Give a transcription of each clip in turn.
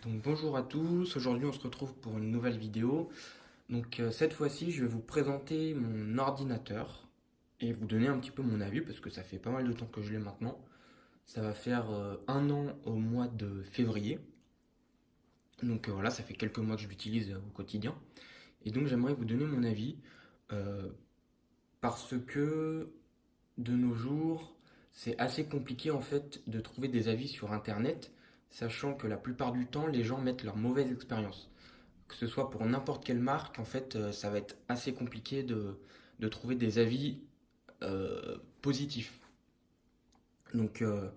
Donc bonjour à tous, aujourd'hui on se retrouve pour une nouvelle vidéo. Cette fois-ci je vais vous présenter mon ordinateur et vous donner un petit peu mon avis parce que ça fait pas mal de temps que je l'ai maintenant. Ça va faire un an au mois de février. Voilà, ça fait quelques mois que je l'utilise au quotidien. Et donc j'aimerais vous donner mon avis euh, parce que de nos jours c'est assez compliqué en fait de trouver des avis sur internet, sachant que la plupart du temps les gens mettent leur mauvaise expérience. Que ce soit pour n'importe quelle marque, en fait, ça va être assez compliqué de trouver des avis positifs. Donc, euh,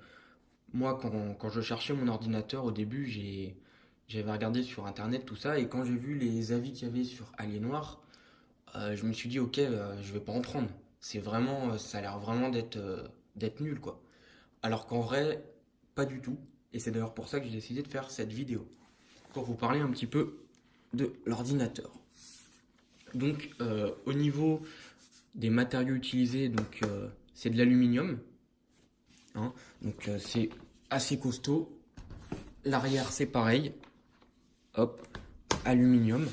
Moi, quand je cherchais mon ordinateur au début, j'avais regardé sur internet tout ça, et quand j'ai vu les avis qu'il y avait sur Aliénoir, je me suis dit, ok, je vais pas en prendre. Ça a l'air vraiment d'être nul, quoi. Alors qu'en vrai, pas du tout. Et c'est d'ailleurs pour ça que j'ai décidé de faire cette vidéo, pour vous parler un petit peu de l'ordinateur. Au niveau des matériaux utilisés, c'est de l'aluminium, hein. C'est assez costaud. L'arrière, c'est pareil. Hop, aluminium.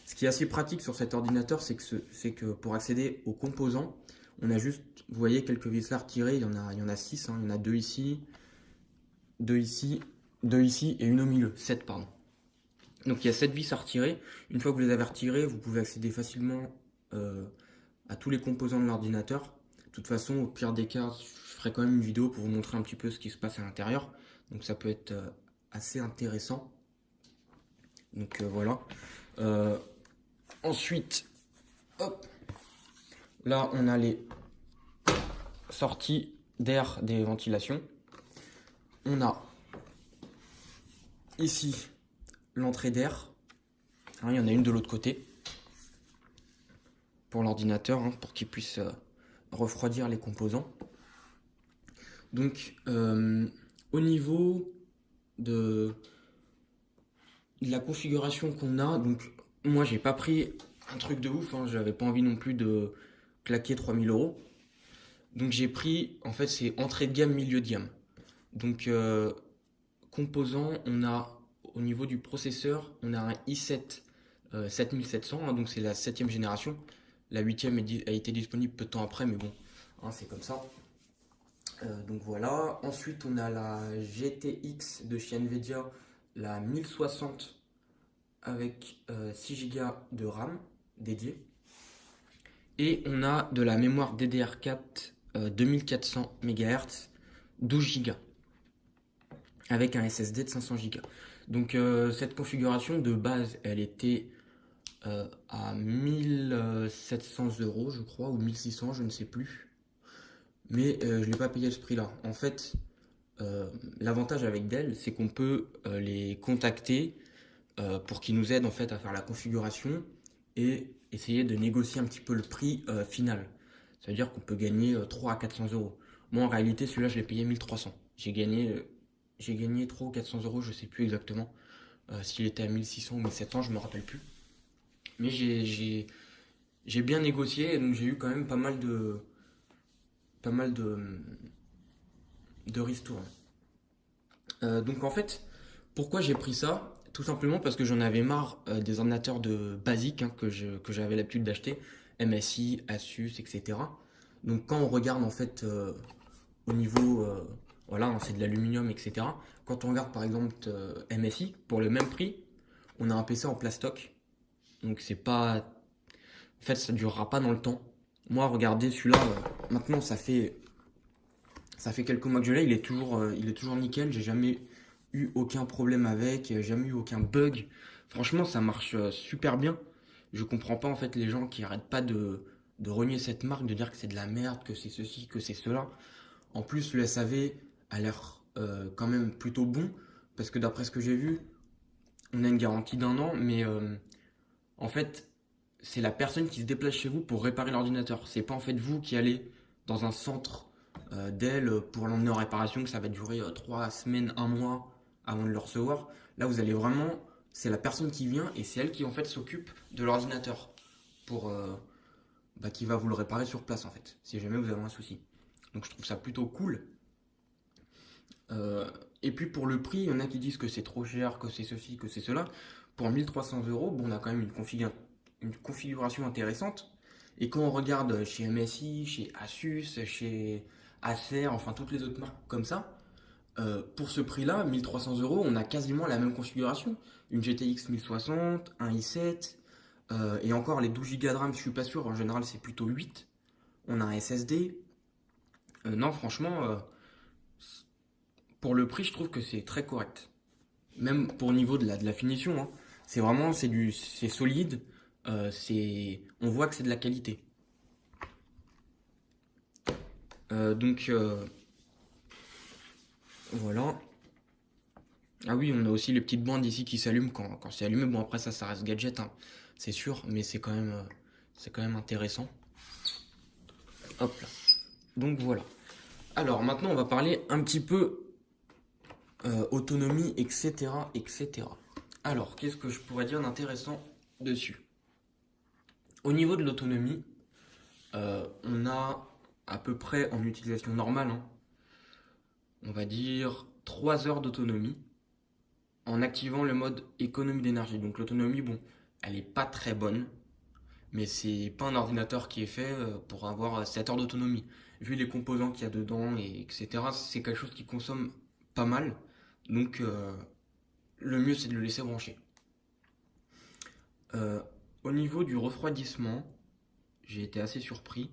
Ce qui est assez pratique sur cet ordinateur, c'est que pour accéder aux composants, on a juste, vous voyez, quelques vis là retirées. Il y en a 6, hein. Il y en a 2 ici, 2 ici, 2 ici et une au milieu. 7, pardon. Donc il y a 7 vis à retirer. Une fois que vous les avez retirées, vous pouvez accéder facilement euh, à tous les composants de l'ordinateur. De toute façon, au pire des cas, je ferai quand même une vidéo pour vous montrer un petit peu ce qui se passe à l'intérieur. Donc ça peut être assez intéressant. Voilà. Euh, Ensuite, hop, là on a les sorties d'air des ventilations. On a ici l'entrée d'air. Il y en a une de l'autre côté pour l'ordinateur, hein, pour qu'il puisse refroidir les composants. Donc, au niveau de, la configuration qu'on a, moi j'ai pas pris un truc de ouf, hein, j'avais pas envie non plus de claquer 3000 euros. Donc j'ai pris, en fait c'est entrée de gamme, milieu de gamme. Donc Composant, on a au niveau du processeur, on a un i7 7700, hein, donc c'est la 7ème génération. La 8ème a été disponible peu de temps après, mais bon, hein, c'est comme ça. Donc voilà. Ensuite, on a la GTX de chez Nvidia, la 1060 avec 6 Go de RAM dédié. Et on a de la mémoire DDR4 2400 MHz, 12 Go, avec un SSD de 500 Go. Cette configuration de base, elle était à 1700 euros, je crois, ou 1600, je ne sais plus. Mais je ne l'ai pas payé à ce prix-là. En fait, l'avantage avec Dell, c'est qu'on peut les contacter pour qu'ils nous aident en fait à faire la configuration et essayer de négocier un petit peu le prix final. Ça veut dire qu'on peut gagner 300 à 400 euros. Moi en réalité celui-là je l'ai payé 1300. J'ai gagné 300 ou 400 euros, je sais plus exactement. S'il était à 1600 ou 1700, je me rappelle plus. Mais j'ai bien négocié et donc j'ai eu quand même pas mal de ristournes. Donc en fait, pourquoi j'ai pris ça? Tout simplement parce que j'en avais marre des ordinateurs de basiques, hein, que j'avais l'habitude d'acheter, MSI, Asus, etc. Donc quand on regarde en fait au niveau, voilà, hein, c'est de l'aluminium, etc. Quand on regarde par exemple MSI, pour le même prix, on a un PC en plastoc. Donc c'est pas, en fait ça durera pas dans le temps. Moi regardez celui-là, maintenant ça fait quelques mois que je l'ai, il est toujours nickel. J'ai jamais eu aucun problème avec, jamais eu aucun bug. Franchement, ça marche super bien. Je comprends pas en fait les gens qui arrêtent pas de renier cette marque, de dire que c'est de la merde, que c'est ceci, que c'est cela. En plus, le SAV a l'air quand même plutôt bon, parce que d'après ce que j'ai vu, on a une garantie d'un an, mais en fait, c'est la personne qui se déplace chez vous pour réparer l'ordinateur. C'est pas en fait vous qui allez dans un centre d'elle pour l'emmener en réparation, que ça va durer 3 semaines, un mois avant de le recevoir. Là, vous allez vraiment, c'est la personne qui vient et c'est elle qui en fait s'occupe de l'ordinateur pour qui va vous le réparer sur place en fait, si jamais vous avez un souci. Donc je trouve ça plutôt cool. Et puis pour le prix, il y en a qui disent que c'est trop cher, que c'est ceci, que c'est cela. Pour 1300 euros, bon, on a quand même une configuration intéressante. Et quand on regarde chez MSI, chez Asus, chez Acer, enfin toutes les autres marques comme ça, pour ce prix-là, 1300 euros, on a quasiment la même configuration. Une GTX 1060, un i7, et encore les 12 Go de RAM, je suis pas sûr, en général c'est plutôt 8. On a un SSD. Non, franchement, pour le prix, je trouve que c'est très correct. Même pour le niveau de la finition, hein. C'est vraiment, c'est solide, on voit que c'est de la qualité. Donc, voilà. Ah oui, on a aussi les petites bandes ici qui s'allument quand c'est allumé. Bon, après ça reste gadget, hein, c'est sûr, mais c'est quand même intéressant. Hop là. Donc voilà. Alors maintenant, on va parler un petit peu autonomie, etc., etc. Alors, qu'est-ce que je pourrais dire d'intéressant dessus? Au niveau de l'autonomie, on a à peu près en utilisation normale, hein, on va dire 3 heures d'autonomie en activant le mode économie d'énergie. Donc l'autonomie, bon, elle est pas très bonne, mais c'est pas un ordinateur qui est fait pour avoir 7 heures d'autonomie. Vu les composants qu'il y a dedans, et etc., c'est quelque chose qui consomme pas mal. Donc le mieux c'est de le laisser brancher. Euh, Au niveau du refroidissement, j'ai été assez surpris.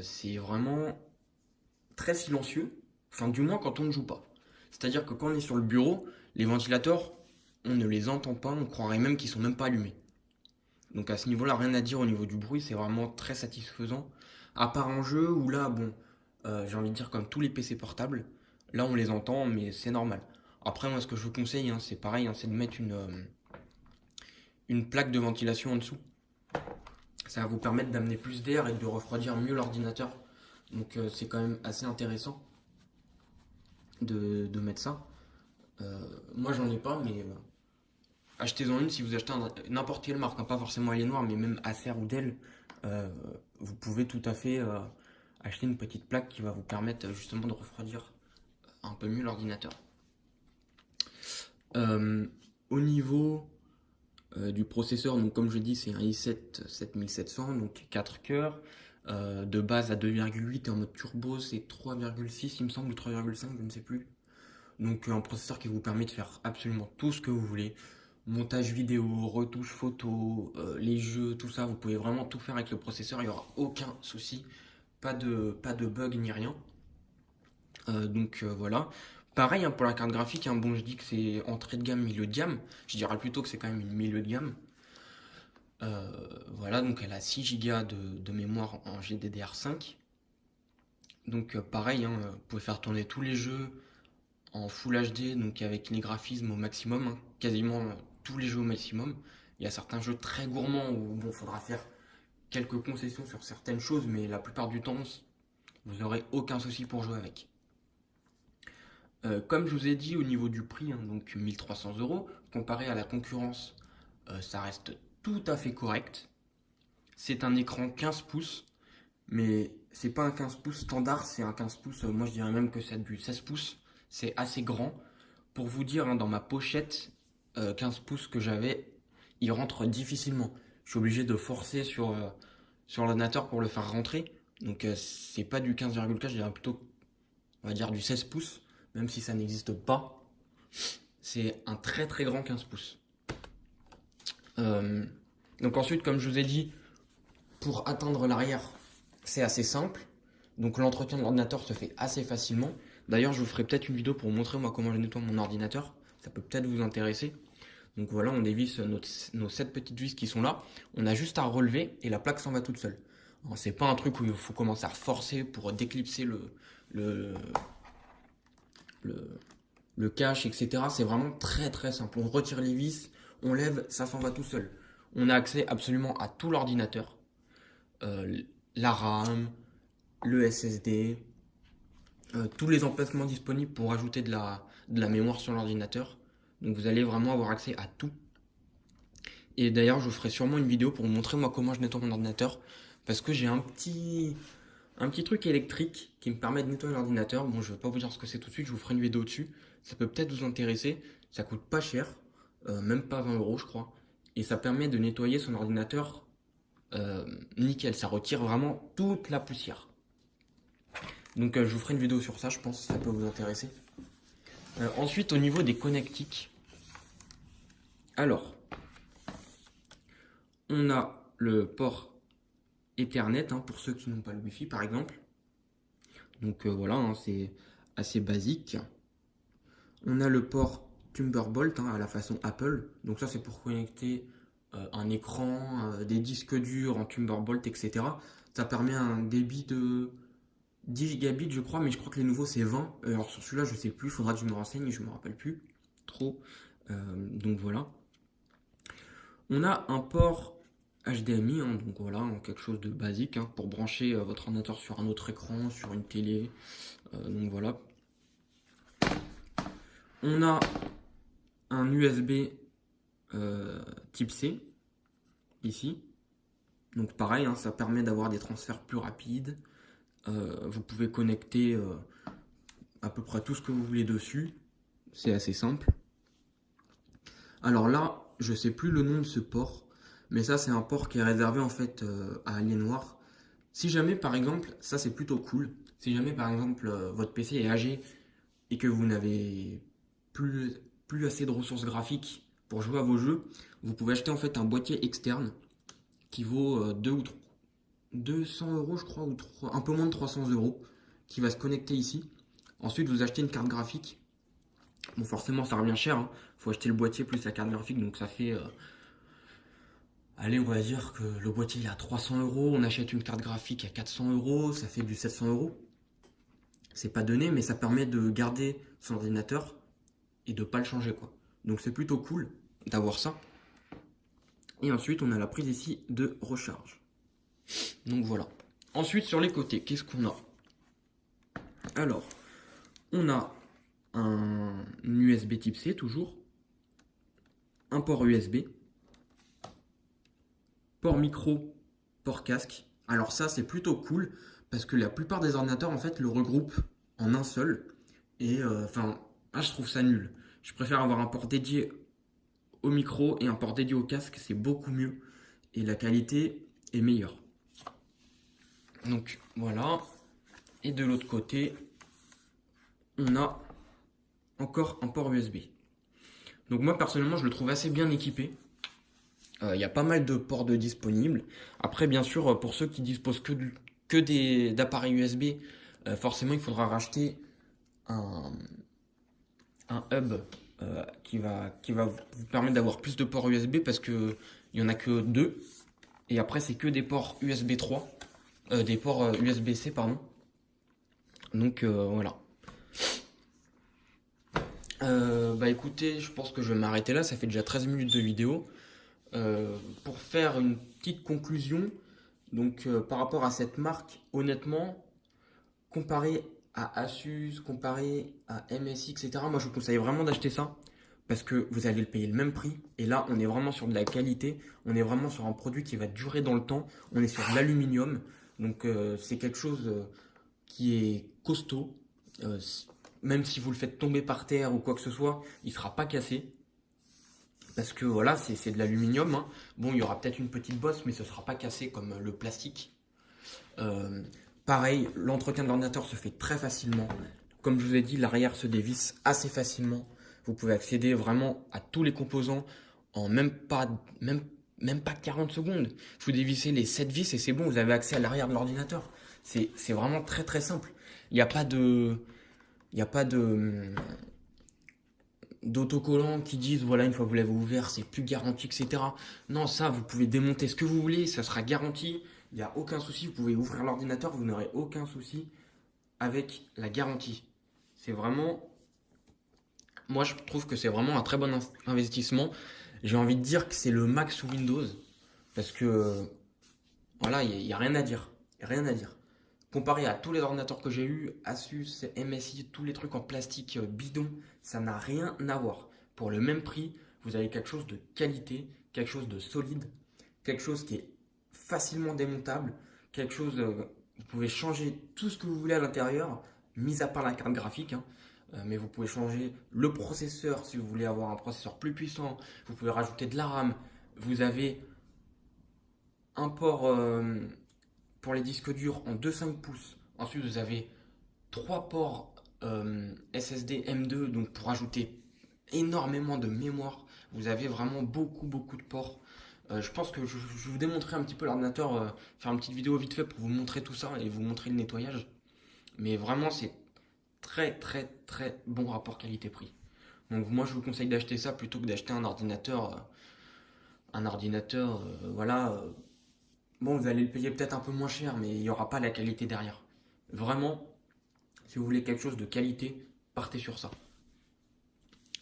C'est vraiment très silencieux, enfin du moins quand on ne joue pas. C'est-à-dire que quand on est sur le bureau, les ventilateurs, on ne les entend pas, on croirait même qu'ils sont même pas allumés. Donc à ce niveau-là, rien à dire au niveau du bruit, c'est vraiment très satisfaisant. À part en jeu où là, bon, j'ai envie de dire comme tous les PC portables, là on les entend, mais c'est normal. Après, moi ce que je vous conseille, hein, c'est pareil, hein, c'est de mettre une plaque de ventilation en dessous. Ça va vous permettre d'amener plus d'air et de refroidir mieux l'ordinateur. Donc c'est quand même assez intéressant de mettre ça. Moi j'en ai pas, mais achetez-en une si vous achetez n'importe quelle marque, hein, pas forcément Alienware, mais même Acer ou Dell. euh, Vous pouvez tout à fait acheter une petite plaque qui va vous permettre justement de refroidir un peu mieux l'ordinateur. Euh, Au niveau du processeur, donc comme je dis, c'est un i7 7700, donc 4 cœurs. De base à 2,8 et en mode turbo, c'est 3,6 il me semble, ou 3,5, je ne sais plus. Donc un processeur qui vous permet de faire absolument tout ce que vous voulez. Montage vidéo, retouche photo, les jeux, tout ça, vous pouvez vraiment tout faire avec le processeur, il n'y aura aucun souci, pas de bug ni rien. Donc voilà. Pareil hein, pour la carte graphique, hein, bon je dis que c'est entrée de gamme, milieu de gamme, je dirais plutôt que c'est quand même une milieu de gamme. Voilà, donc elle a 6 Go de mémoire en GDDR5. Donc pareil, hein, vous pouvez faire tourner tous les jeux en Full HD, donc avec les graphismes au maximum, hein, quasiment tous les jeux au maximum. Il y a certains jeux très gourmands où bon, faudra faire quelques concessions sur certaines choses, mais la plupart du temps, vous n'aurez aucun souci pour jouer avec. Comme je vous ai dit au niveau du prix, hein, donc 1300 euros, comparé à la concurrence, ça reste tout à fait correct. C'est un écran 15 pouces, mais c'est pas un 15 pouces standard, c'est un 15 pouces, moi je dirais même que c'est du 16 pouces, c'est assez grand. Pour vous dire, hein, dans ma pochette, 15 pouces que j'avais, il rentre difficilement. Je suis obligé de forcer sur l'ordinateur pour le faire rentrer. Donc c'est pas du 15,4, je dirais plutôt, on va dire du 16 pouces, même si ça n'existe pas. C'est un très très grand 15 pouces. Euh, donc ensuite, comme je vous ai dit, pour atteindre l'arrière, c'est assez simple. Donc l'entretien de l'ordinateur se fait assez facilement. D'ailleurs, je vous ferai peut-être une vidéo pour vous montrer moi comment je nettoie mon ordinateur. Ça peut peut-être vous intéresser. Donc voilà, on dévisse nos 7 petites vis qui sont là. On a juste à relever et la plaque s'en va toute seule. C'est pas un truc où il faut commencer à forcer pour déclipser le, le, le cache, etc. C'est vraiment très très simple. On retire les vis, on lève, ça s'en va tout seul. On a accès absolument à tout l'ordinateur. La RAM, le SSD, tous les emplacements disponibles pour ajouter de la mémoire sur l'ordinateur. Donc vous allez vraiment avoir accès à tout. Et d'ailleurs, je vous ferai sûrement une vidéo pour vous montrer moi comment je nettoie mon ordinateur. Parce que j'ai un petit truc électrique qui me permet de nettoyer l'ordinateur. Bon, je ne vais pas vous dire ce que c'est tout de suite, je vous ferai une vidéo dessus. Ça peut peut-être vous intéresser. Ça coûte pas cher, même pas 20 euros, je crois. Et ça permet de nettoyer son ordinateur nickel. Ça retire vraiment toute la poussière. Donc je vous ferai une vidéo sur ça, je pense que ça peut vous intéresser. Ensuite, au niveau des connectiques, alors, on a le port Ethernet, hein, pour ceux qui n'ont pas le Wi-Fi par exemple. Donc voilà, hein, c'est assez basique. On a le port Thunderbolt, hein, à la façon Apple. Donc ça c'est pour connecter un écran, des disques durs en Thunderbolt, etc. Ça permet un débit de 10 gigabits je crois, mais je crois que les nouveaux c'est 20. Alors sur celui-là je sais plus, il faudra que je me renseigne, je me rappelle plus trop. Donc voilà. On a un port HDMI, hein, donc voilà, quelque chose de basique, hein, pour brancher votre ordinateur sur un autre écran, sur une télé. Donc voilà. On a un USB type C ici. Donc pareil, hein, ça permet d'avoir des transferts plus rapides. Vous pouvez connecter à peu près tout ce que vous voulez dessus. C'est assez simple. Alors là, je sais plus le nom de ce port, mais ça c'est un port qui est réservé en fait à Alienware. Si jamais par exemple, ça c'est plutôt cool, si jamais par exemple votre PC est âgé et que vous n'avez plus assez de ressources graphiques pour jouer à vos jeux, vous pouvez acheter en fait un boîtier externe qui vaut 200 euros je crois, ou un peu moins de 300 euros, qui va se connecter ici. Ensuite vous achetez une carte graphique. Bon forcément ça revient cher, hein. Faut acheter le boîtier plus la carte graphique, donc ça fait... allez, on va dire que le boîtier il est à 300 euros, on achète une carte graphique à 400 euros, ça fait du 700 euros. C'est pas donné, mais ça permet de garder son ordinateur et de pas le changer, quoi. Donc c'est plutôt cool d'avoir ça. Et ensuite, on a la prise ici de recharge. Donc voilà. Ensuite, sur les côtés, qu'est-ce qu'on a? Alors, on a un USB type C toujours, un port USB, port micro, port casque. Alors ça, c'est plutôt cool parce que la plupart des ordinateurs en fait le regroupent en un seul. Et enfin, je trouve ça nul. Je préfère avoir un port dédié au micro et un port dédié au casque, c'est beaucoup mieux et la qualité est meilleure. Donc voilà. Et de l'autre côté, on a encore un port USB. Donc moi personnellement, je le trouve assez bien équipé. Il y a pas mal de ports de disponibles. Après, bien sûr, pour ceux qui disposent d'appareils USB, forcément, il faudra racheter un, un hub qui va vous permettre d'avoir plus de ports USB parce que il y en a que deux. Et après, c'est que des ports USB 3, des ports USB-C, pardon. Donc voilà. Bah écoutez, je pense que je vais m'arrêter là. Ça fait déjà 13 minutes de vidéo. Pour faire une petite conclusion, donc par rapport à cette marque, honnêtement, comparé à Asus, comparé à MSI, etc., moi je vous conseille vraiment d'acheter ça parce que vous allez le payer le même prix. Et là, on est vraiment sur de la qualité, on est vraiment sur un produit qui va durer dans le temps, on est sur de l'aluminium, donc c'est quelque chose qui est costaud. Euh, Même si vous le faites tomber par terre ou quoi que ce soit, il ne sera pas cassé. Parce que voilà, c'est de l'aluminium, hein. Bon, il y aura peut-être une petite bosse, mais ce ne sera pas cassé comme le plastique. Euh, Pareil, l'entretien de l'ordinateur se fait très facilement. Comme je vous ai dit, l'arrière se dévisse assez facilement. Vous pouvez accéder vraiment à tous les composants en même pas 40 secondes. Vous dévissez les 7 vis et c'est bon, vous avez accès à l'arrière de l'ordinateur. C'est vraiment très très simple. Il n'y a pas de... Il n'y a pas d'autocollants qui disent voilà, une fois que vous l'avez ouvert c'est plus garanti, etc. Non, ça vous pouvez démonter ce que vous voulez, ça sera garanti, il n'y a aucun souci, vous pouvez ouvrir l'ordinateur, vous n'aurez aucun souci avec la garantie. C'est vraiment, moi je trouve que c'est vraiment un très bon investissement. J'ai envie de dire que c'est le max sous Windows parce que voilà, il n'y a rien à dire, y a rien à dire. Comparé à tous les ordinateurs que j'ai eu, Asus, MSI, tous les trucs en plastique bidon, ça n'a rien à voir. Pour le même prix, vous avez quelque chose de qualité, quelque chose de solide, quelque chose qui est facilement démontable, quelque chose, vous pouvez changer tout ce que vous voulez à l'intérieur, mis à part la carte graphique, hein. mais vous pouvez changer le processeur si vous voulez avoir un processeur plus puissant. Vous pouvez rajouter de la RAM. Vous avez un port pour les disques durs en 2,5 pouces. Ensuite, vous avez trois ports SSD M2, donc pour ajouter énormément de mémoire. Vous avez vraiment beaucoup de ports. Je pense que je vais vous démontrer un petit peu l'ordinateur, faire une petite vidéo vite fait pour vous montrer tout ça et vous montrer le nettoyage. Mais vraiment, c'est très bon rapport qualité-prix. Donc moi, je vous conseille d'acheter ça plutôt que d'acheter un ordinateur. Voilà. Bon, vous allez le payer peut-être un peu moins cher, mais il n'y aura pas la qualité derrière. Vraiment, si vous voulez quelque chose de qualité, partez sur ça.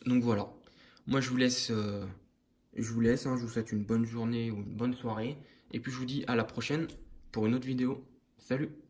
Donc voilà. Moi, je vous laisse, hein, je vous souhaite une bonne journée ou une bonne soirée. Et puis je vous dis à la prochaine pour une autre vidéo. Salut!